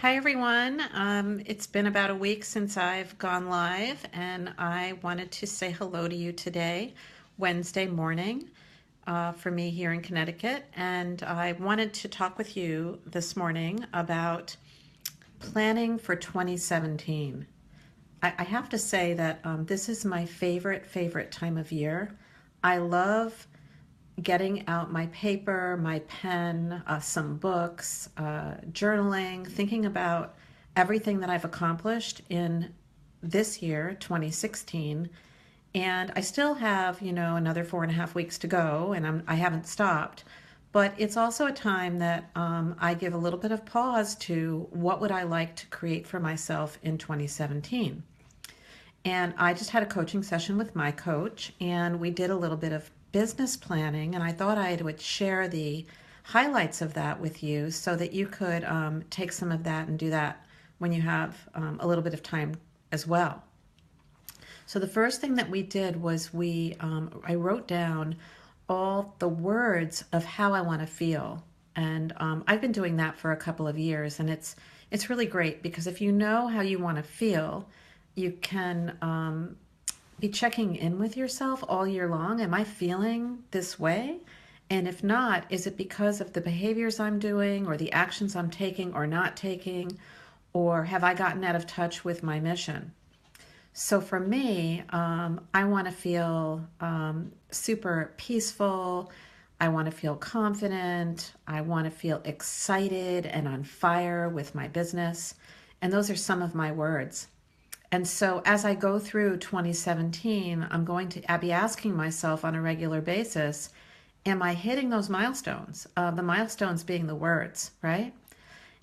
Hi everyone. It's been about a week since I've gone live, and I wanted to say hello to you today, Wednesday morning, for me here in Connecticut. And I wanted to talk with you this morning about planning for 2017. I have to say that this is my favorite time of year. I love getting out my paper, my pen, some books, journaling, thinking about everything that I've accomplished in this year, 2016. And I still have, another 4.5 weeks to go, and I haven't stopped. But it's also a time that I give a little bit of pause to what would I like to create for myself in 2017. And I just had a coaching session with my coach, and we did a little bit of business planning. And I thought I would share the highlights of that with you so that you could take some of that and do that when you have a little bit of time as well. So the first thing that we did was I wrote down all the words of how I want to feel, and I've been doing that for a couple of years, and it's really great because if you know how you want to feel, you can be checking in with yourself all year long. Am I feeling this way? And if not, is it because of the behaviors I'm doing or the actions I'm taking or not taking? Or have I gotten out of touch with my mission? So for me, I want to feel super peaceful. I want to feel confident. I want to feel excited and on fire with my business. And those are some of my words. And so as I go through 2017, I'm going to be asking myself on a regular basis, am I hitting those milestones? The milestones being the words, right?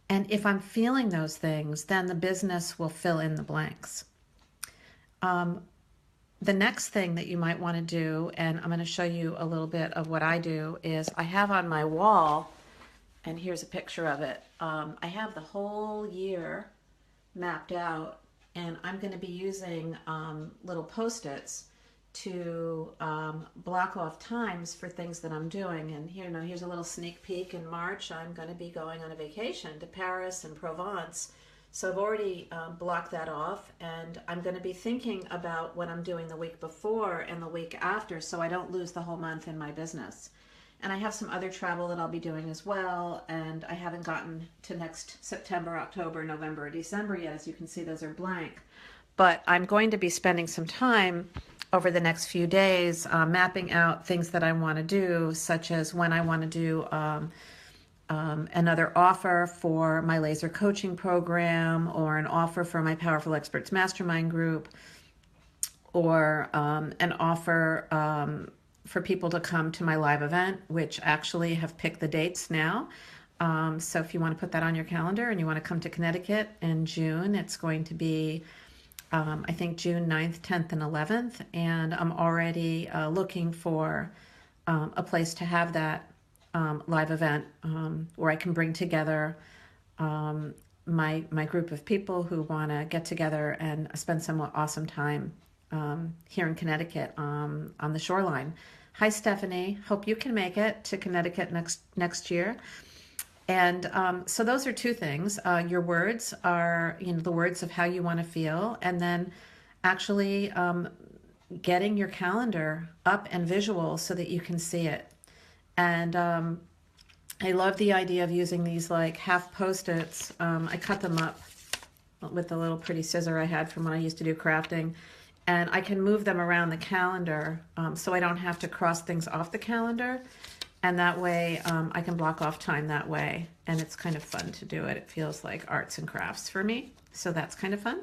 And if I'm feeling those things, then the business will fill in the blanks. The next thing that you might want to do, and I'm going to show you a little bit of what I do, is I have on my wall, and here's a picture of it. I have the whole year mapped out, and I'm going to be using little post-its to block off times for things that I'm doing. And here's a little sneak peek. In March, I'm going to be going on a vacation to Paris and Provence. So I've already blocked that off, and I'm going to be thinking about what I'm doing the week before and the week after so I don't lose the whole month in my business. And I have some other travel that I'll be doing as well, and I haven't gotten to next September, October, November, or December yet. As you can see, those are blank. But I'm going to be spending some time over the next few days mapping out things that I want to do, such as when I want to do another offer for my laser coaching program, or an offer for my Powerful Experts Mastermind group, or an offer for people to come to my live event, which actually have picked the dates now. So if you want to put that on your calendar and you want to come to Connecticut in June, it's going to be, I think, June 9th, 10th, and 11th. And I'm already looking for a place to have that live event where I can bring together my group of people who want to get together and spend some awesome time here in Connecticut on the shoreline. Hi, Stephanie. Hope you can make it to Connecticut next year. And so those are two things. Your words are, the words of how you want to feel, and then actually getting your calendar up and visual so that you can see it. And I love the idea of using these like half Post-its. I cut them up with the little pretty scissor I had from when I used to do crafting. And I can move them around the calendar so I don't have to cross things off the calendar. And that way I can block off time that way. And it's kind of fun to do it. It feels like arts and crafts for me. So that's kind of fun.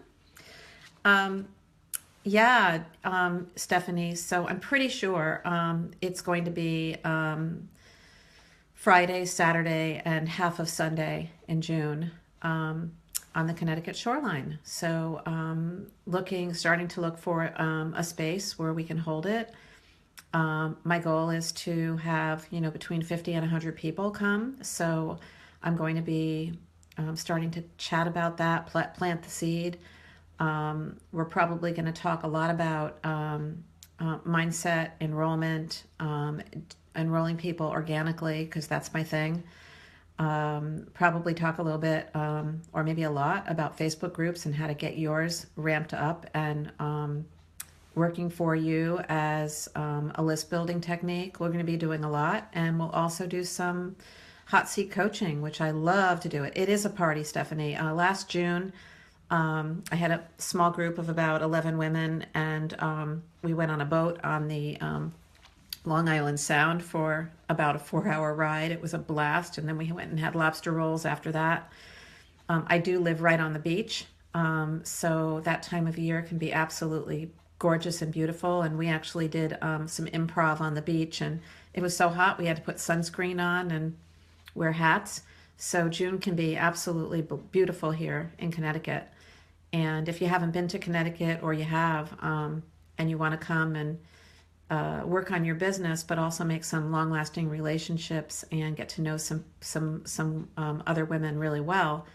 Stephanie, so I'm pretty sure it's going to be Friday, Saturday, and half of Sunday in June on the Connecticut shoreline. So starting to look for a space where we can hold it. My goal is to have, between 50 and 100 people come. So I'm going to be starting to chat about that, plant the seed. We're probably going to talk a lot about mindset, enrollment, enrolling people organically, because that's my thing. Probably talk a little bit, or maybe a lot, about Facebook groups and how to get yours ramped up and working for you as a list building technique. We're going to be doing a lot, and we'll also do some hot seat coaching, which I love to do. It is a party, Stephanie. Last June, I had a small group of about 11 women, and we went on a boat on the Long Island Sound for about a 4 hour ride. It was a blast. And then we went and had lobster rolls after that. I do live right on the beach. So that time of year can be absolutely gorgeous and beautiful. And we actually did some improv on the beach. And it was so hot, we had to put sunscreen on and wear hats. So June can be absolutely beautiful here in Connecticut. And if you haven't been to Connecticut, or you have, and you want to come and work on your business, but also make some long-lasting relationships and get to know some other women really well,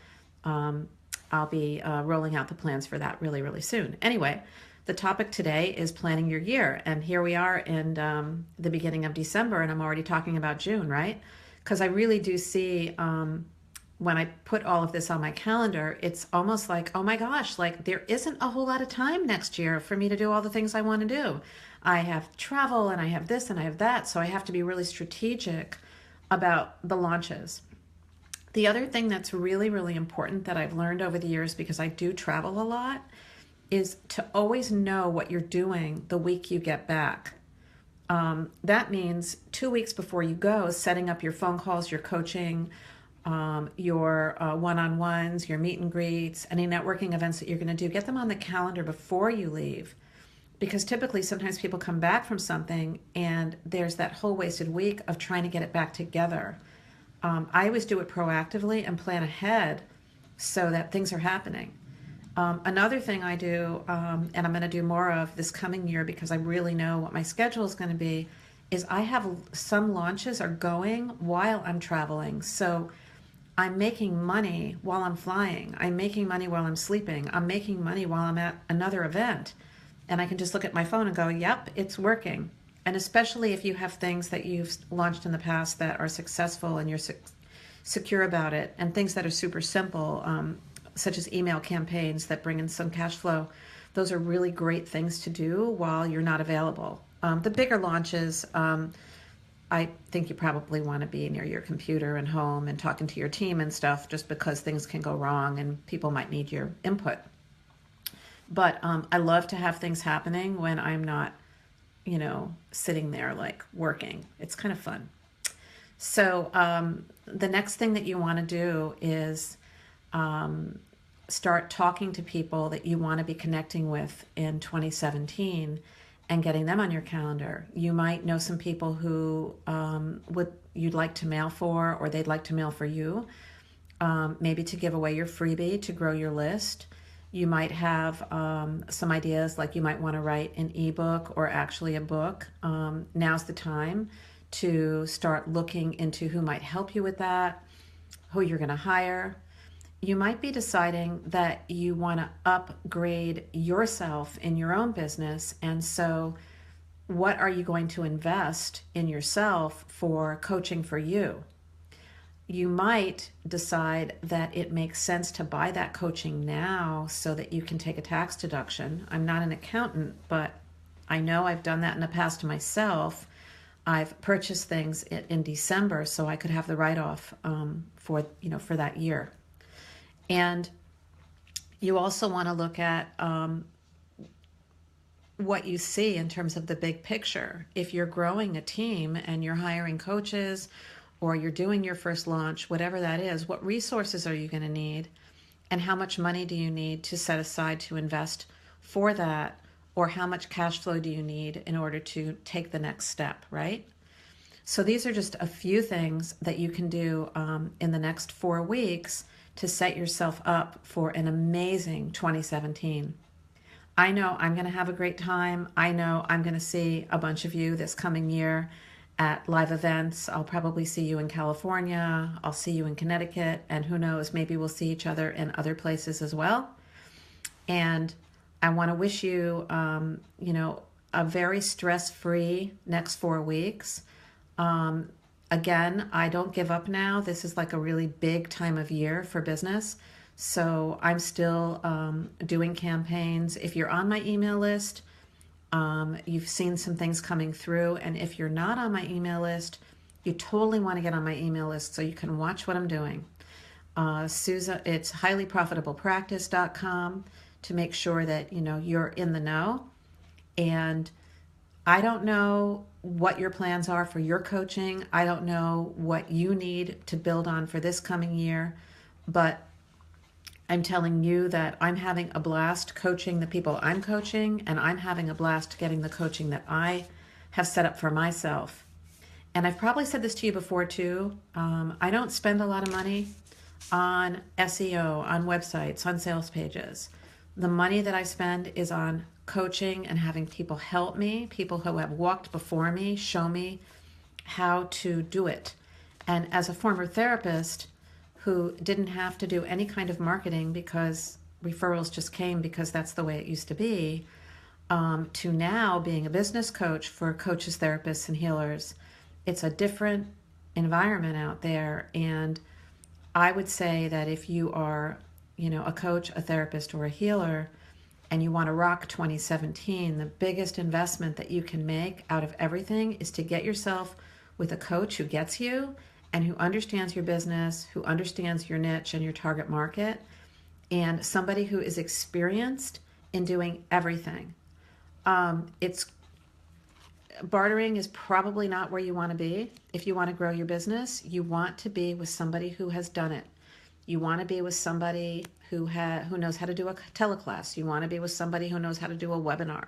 I'll be rolling out the plans for that really, really soon. Anyway, the topic today is planning your year, and here we are in the beginning of December, and I'm already talking about June, right? Because I really do see, when I put all of this on my calendar, it's almost like, oh my gosh, like there isn't a whole lot of time next year for me to do all the things I want to do. I have travel and I have this and I have that, so I have to be really strategic about the launches. The other thing that's really, really important that I've learned over the years, because I do travel a lot, is to always know what you're doing the week you get back. That means 2 weeks before you go, setting up your phone calls, your coaching, your one-on-ones, your meet and greets, any networking events that you're going to do. Get them on the calendar before you leave. Because typically sometimes people come back from something and there's that whole wasted week of trying to get it back together. I always do it proactively and plan ahead so that things are happening. Another thing I do, and I'm going to do more of this coming year because I really know what my schedule is going to be, is I have some launches are going while I'm traveling. So I'm making money while I'm flying. I'm making money while I'm sleeping. I'm making money while I'm at another event. And I can just look at my phone and go, yep, it's working. And especially if you have things that you've launched in the past that are successful and you're secure about it, and things that are super simple, such as email campaigns that bring in some cash flow, those are really great things to do while you're not available. The bigger launches, I think you probably want to be near your computer and home and talking to your team and stuff, just because things can go wrong and people might need your input. But I love to have things happening when I'm not, sitting there like working. It's kind of fun. So the next thing that you want to do is start talking to people that you want to be connecting with in 2017 and getting them on your calendar. You might know some people who you'd like to mail for, or they'd like to mail for you, maybe to give away your freebie to grow your list. You might have some ideas, like you might want to write an ebook or actually a book. Now's the time to start looking into who might help you with that, who you're going to hire. You might be deciding that you want to upgrade yourself in your own business. And so what are you going to invest in yourself for coaching for you? You might decide that it makes sense to buy that coaching now so that you can take a tax deduction. I'm not an accountant, but I know I've done that in the past myself. I've purchased things in December so I could have the write-off for that year. And you also want to look at what you see in terms of the big picture. If you're growing a team and you're hiring coaches, or you're doing your first launch, whatever that is, what resources are you going to need? And how much money do you need to set aside to invest for that? Or how much cash flow do you need in order to take the next step, right? So these are just a few things that you can do in the next 4 weeks to set yourself up for an amazing 2017. I know I'm going to have a great time. I know I'm going to see a bunch of you this coming year at live events. I'll probably see you in California. I'll see you in Connecticut. And who knows, maybe we'll see each other in other places as well. And I want to wish you, a very stress-free next 4 weeks. Again, I don't give up now. This is like a really big time of year for business. So I'm still doing campaigns. If you're on my email list, you've seen some things coming through. And if you're not on my email list, you totally want to get on my email list so you can watch what I'm doing. Susan, it's highlyprofitablepractice.com to make sure that you're in the know. And I don't know what your plans are for your coaching. I don't know what you need to build on for this coming year, but I'm telling you that I'm having a blast coaching the people I'm coaching, and I'm having a blast getting the coaching that I have set up for myself. And I've probably said this to you before too. I don't spend a lot of money on SEO, on websites, on sales pages. The money that I spend is on coaching and having people help me, people who have walked before me, show me how to do it. And as a former therapist who didn't have to do any kind of marketing because referrals just came because that's the way it used to be, to now being a business coach for coaches, therapists, and healers, it's a different environment out there. And I would say that if you are, a coach, a therapist, or a healer, and you want to rock 2017, the biggest investment that you can make out of everything is to get yourself with a coach who gets you and who understands your business, who understands your niche and your target market, and somebody who is experienced in doing everything. It's bartering is probably not where you want to be. If you want to grow your business, you want to be with somebody who has done it. You want to be with somebody who knows how to do a teleclass. You want to be with somebody who knows how to do a webinar.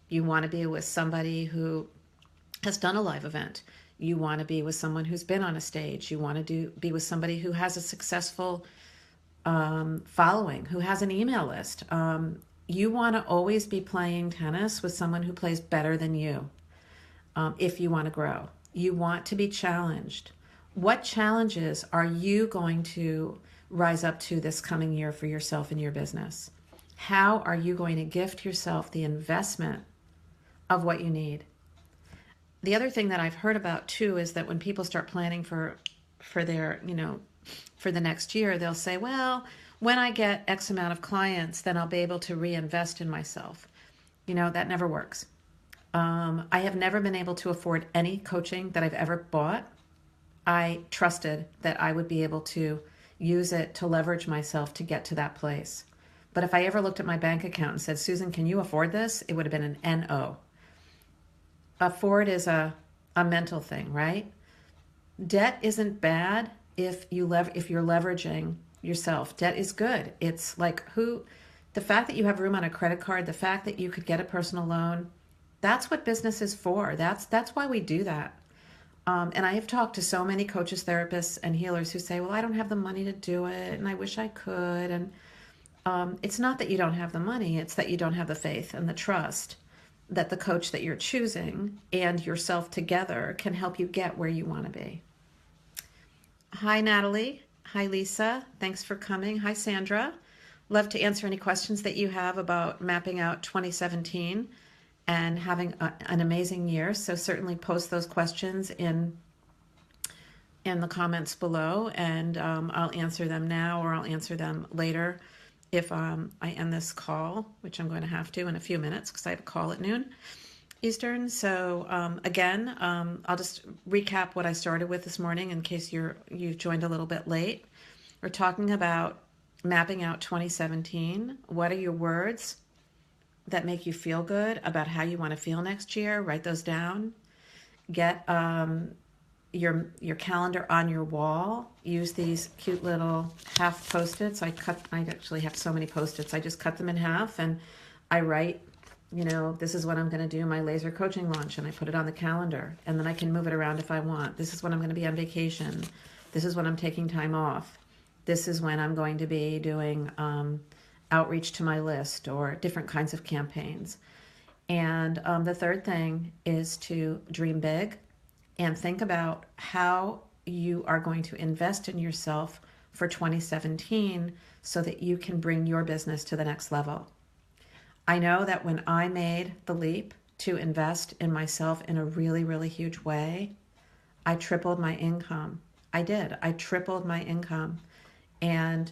You want to be with somebody who has done a live event. You want to be with someone who's been on a stage. You want to be with somebody who has a successful following, who has an email list. You want to always be playing tennis with someone who plays better than you. If you want to grow, you want to be challenged. What challenges are you going to rise up to this coming year for yourself and your business? How are you going to gift yourself the investment of what you need? The other thing that I've heard about too is that when people start planning for their, for the next year, they'll say, well, when I get X amount of clients, then I'll be able to reinvest in myself. That never works. I have never been able to afford any coaching that I've ever bought. I trusted that I would be able to use it to leverage myself to get to that place. But if I ever looked at my bank account and said, Susan, can you afford this? It would have been an N-O. Afford is a mental thing, right? Debt isn't bad if you're leveraging yourself. Debt is good. It's like the fact that you have room on a credit card, the fact that you could get a personal loan, that's what business is for. That's why we do that. And I have talked to so many coaches, therapists, and healers who say, well, I don't have the money to do it, and I wish I could. And it's not that you don't have the money, it's that you don't have the faith and the trust that the coach that you're choosing and yourself together can help you get where you want to be. Hi, Natalie. Hi, Lisa. Thanks for coming. Hi, Sandra. Love to answer any questions that you have about mapping out 2017 and having an amazing year. So certainly post those questions in the comments below, and I'll answer them now or I'll answer them later if I end this call, which I'm going to have to in a few minutes because I have a call at noon Eastern. So again, I'll just recap what I started with this morning in case you've joined a little bit late. We're talking about mapping out 2017. What are your words that make you feel good about how you want to feel next year? Write those down. Get your calendar on your wall. Use these cute little half Post-its. I actually have so many Post-its. I just cut them in half and I write, this is what I'm going to do, my laser coaching launch, and I put it on the calendar, and then I can move it around if I want. This is when I'm going to be on vacation. This is when I'm taking time off. This is when I'm going to be doing outreach to my list or different kinds of campaigns. And the third thing is to dream big and think about how you are going to invest in yourself for 2017 so that you can bring your business to the next level. I know that when I made the leap to invest in myself in a really, really huge way, I tripled my income. I did. I tripled my income. And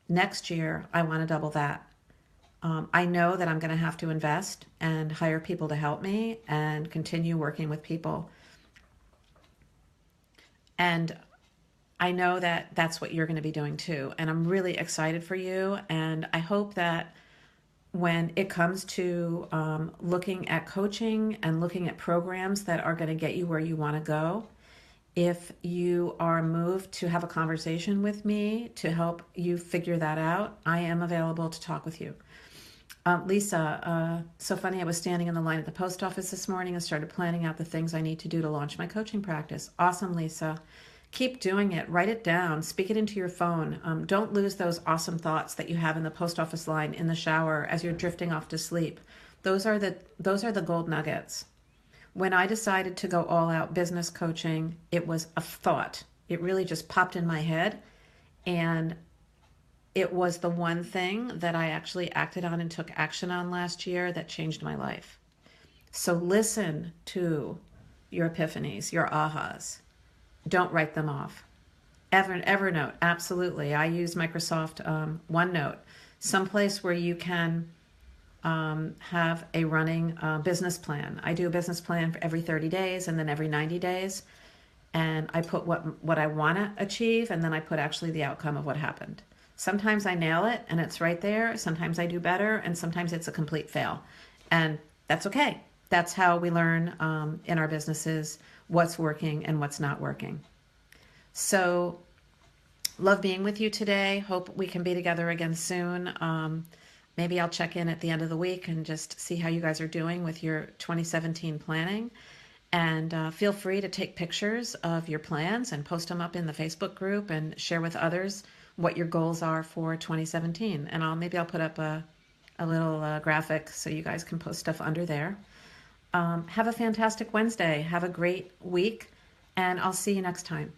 next year, I want to double that. I know that I'm going to have to invest and hire people to help me and continue working with people. And I know that that's what you're going to be doing too. And I'm really excited for you. And I hope that when it comes to looking at coaching and looking at programs that are going to get you where you want to go, if you are moved to have a conversation with me to help you figure that out, I am available to talk with you. Lisa, so funny, I was standing in the line at the post office this morning and started planning out the things I need to do to launch my coaching practice. Awesome, Lisa. Keep doing it. Write it down. Speak it into your phone. Don't lose those awesome thoughts that you have in the post office line, in the shower, as you're drifting off to sleep. Those are the gold nuggets. When I decided to go all out business coaching, it was a thought. It really just popped in my head, and it was the one thing that I actually acted on and took action on last year that changed my life. So listen to your epiphanies, your ahas. Don't write them off. Evernote, absolutely. I use Microsoft OneNote, someplace where you can have a running business plan. I do a business plan for every 30 days and then every 90 days. And I put what I want to achieve, and then I put actually the outcome of what happened. Sometimes I nail it and it's right there. Sometimes I do better, and sometimes it's a complete fail. And that's okay. That's how we learn in our businesses what's working and what's not working. So, love being with you today. Hope we can be together again soon. Maybe I'll check in at the end of the week and just see how you guys are doing with your 2017 planning. And feel free to take pictures of your plans and post them up in the Facebook group and share with others what your goals are for 2017. And maybe I'll put up a little graphic so you guys can post stuff under there. Have a fantastic Wednesday. Have a great week, and I'll see you next time.